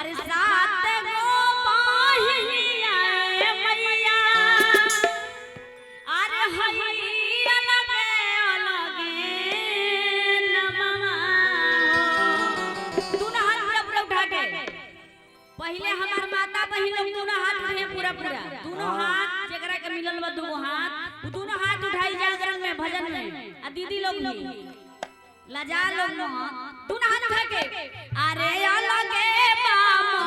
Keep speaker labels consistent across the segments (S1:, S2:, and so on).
S1: अरे सात गो बहिनिया मैया अरे हैया लगे अलगे नमवा तू ना हाथ पूरा उठा के पहले हमार माता बहिन लोग दोनों हाथ उठाए पूरा दोनों हाथ जेकरा के मिलल बा दोनों हाथ दोनों हाथ उठाई जागरण में भजन में आ दीदी लोग भी लजा लोग दोनों हाथ उठा के अरे अलगे बा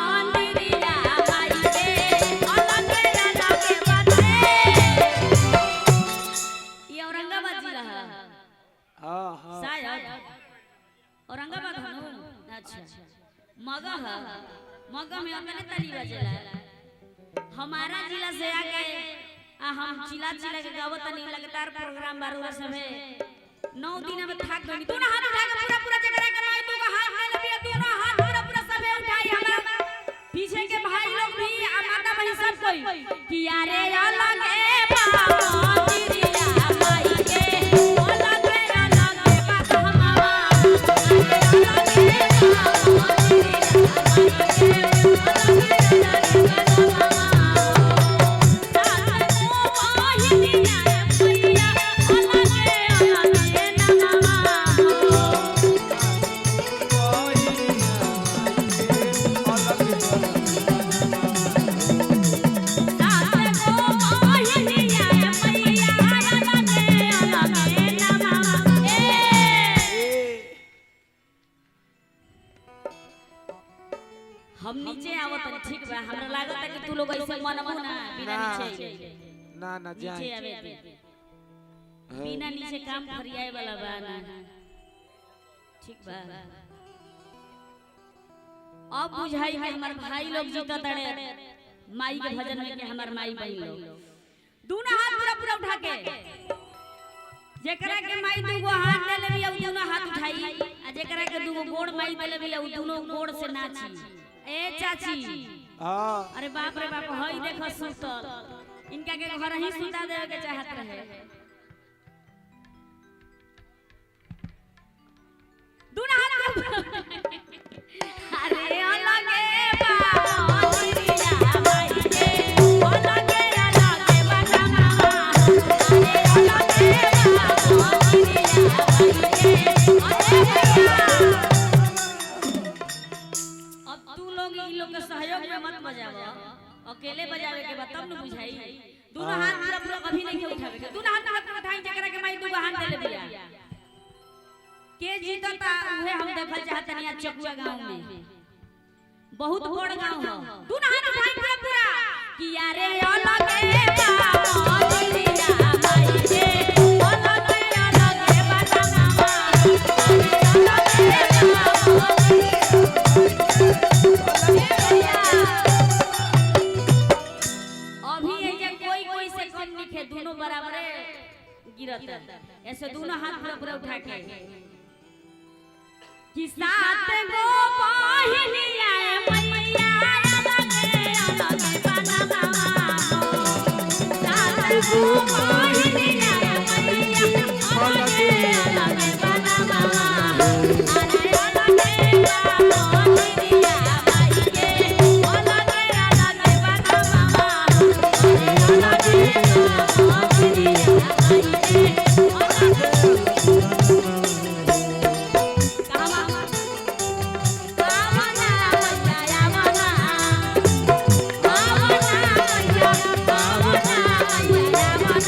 S1: मंदिरिया माई के अलगे अलगे बाते ये औरंगाबाद जिला है हां शायद औरंगाबाद है ना अच्छा मगह मगह में अपने तली बजेला हमारा जिला से आ गए हम चिला चिला के गावत नहीं लगातार प्रोग्राम बारूरा सब है 9 दिन में थाक गई तू ना हाथ उठा के पूरा जगह के माई तू का हाथ में लबिया दोनों हाथ पूरा सब उठाई हमारा पीछे के भाई लोग भी माता बहन सब कोई कि यारे अलगे बा मंदिरिया माई के अलगे अलगे बात हमावा अलगे बा मंदिरिया हम नीचे आवत ठीक बा हमरा लागत है कि तू लोग ऐसे मनबू ना बिना नीचे
S2: ना ना जाए
S1: नीचे आवे बिना नीचे काम फरियाए वाला बा ना ठीक बा अब बुझाई है हमर भाई लोग जीता तड़े माई के भजन में के हमर माई बहन लोग दोनों हाथ पूरा उठा के जेकरा के माई दुगो हाथ ले लेबी उ दोनों हाथ उठाई आ जेकरा के दुगो गोड़ माई दे लेबी उ दोनों गोड़ से नाची ए चाची अरे बाप रे बाप हई देखो सुतल इनका के घर ही सुता देवे के चाहत रहे दोनों हाथ अरे अलगे बा मंदिरिया माई के अलगे अलगे बटमावा अरे अलगे बा मंदिरिया माई के के सहयोग में मत बजाओ अकेले बजावे के बाद तब न बुझाई दोनों हाथ पूरा कभी नहीं के उठावे के दोनों हाथ उठाई जेकरा के माई दुगो हाथ दे बिया के जीतता उहे हम देखल चाहत नहीं चकुआ गांव में बहुत बड़ गांव है दोनों हाथ उठाई पूरा कि यारे अलगे बा मंदिरिया माई के अलगे अलगे बटमावा अलगे दोनों बराबर गिरत ऐसे दोनों हाथ पूरा उठा के कि सात गो बहिनिया मैया अलगे अलगे बनवा सात गो बहिनिया मैया अलगे अलगे बनवा अरे अलगे बा मंदिरिया माई के अलगे अलगे बनवा अरे अलगे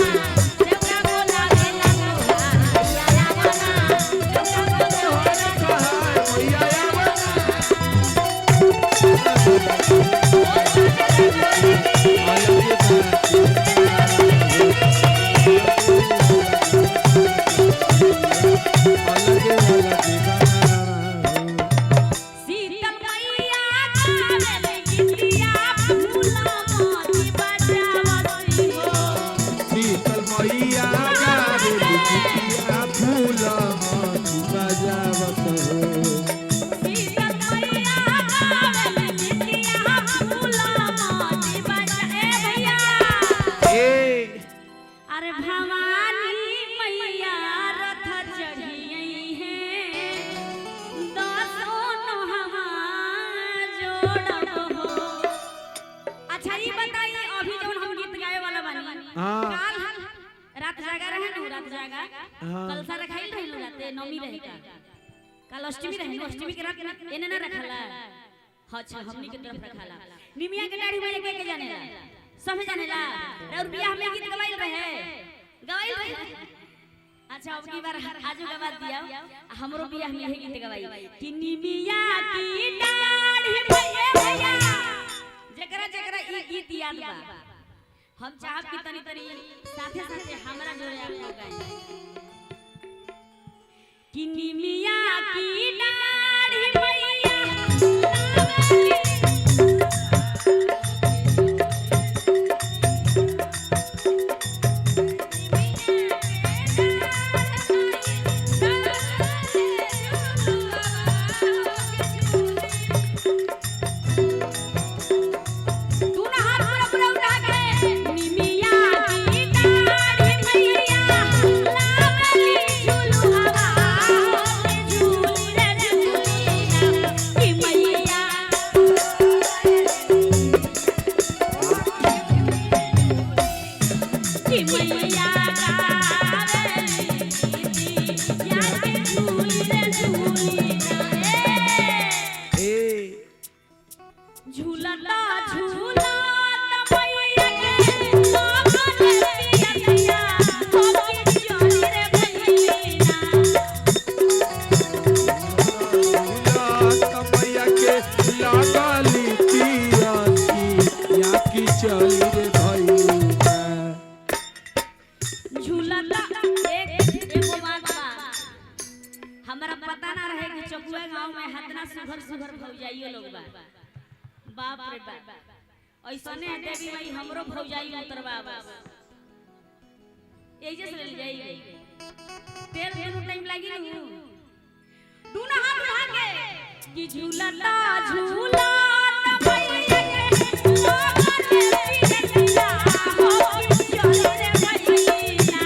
S3: Yeah.
S1: छोड़ब हो। अच्छा ये बताइए अभी जब हम गीत गावे वाला बानी काल रात जागा रहे ना रात जागा कल सा रखाइल रहिल राते नवमी रहे का काल अष्टमी रहे अष्टमी के रात एने ना रखला अच्छा हमनी के तरफ रखला निमिया के दाढ़ी में के जानेला सब जानेला और बियाह में गीत गवाइल रहे अच्छा अब की बार आजू गवा दिया हमरो बियाह में गीत गवाई कि निमिया की दाढ़ी भैया जकरा जकरा ई गीत याद बा हम चाहब कि तनी तनी साथे साथे हमरा जोड़े आप लोग गाई कि निमिया की दाढ़ी भैया हमरा पता ना रहे कि चकुआ गांव में हतना सुघर सुघर भौजाइयो लोग बा बाप रे बाप ऐसने देवी माई हमरो भौजाई उतरवा बस एजे से ले जाई तेल दोनों टाइम लागी नु दूना हाथ उठा के कि झूलता झूला भैया के लोगन पियतिया हो कि चल रे भैया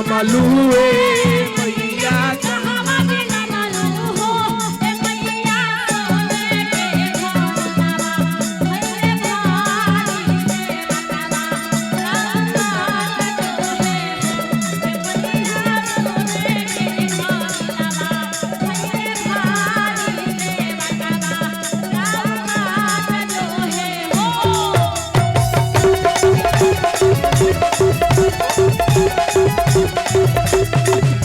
S2: malu
S3: Thank you.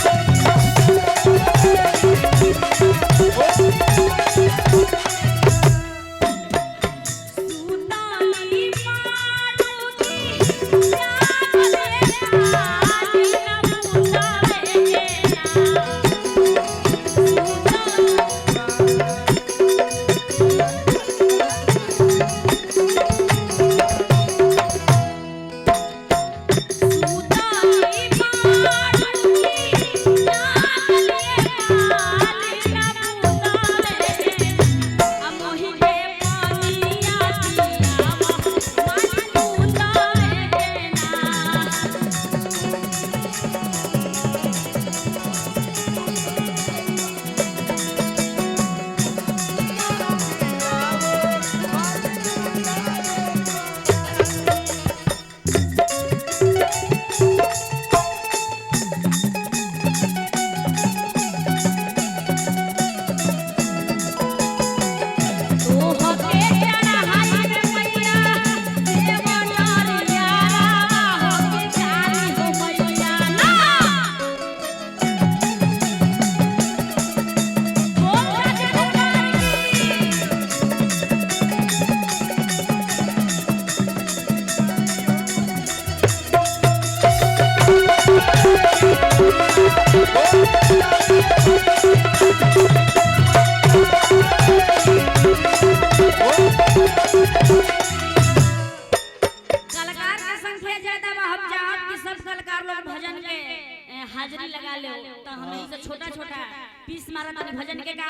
S1: कलाकार के संख्या ज्यादा बा, हम चाहत कि सब कलाकार लोग भजन के हाजिरी लगा ले, तो हम से छोटा छोटा पीस मारा तनी भजन के का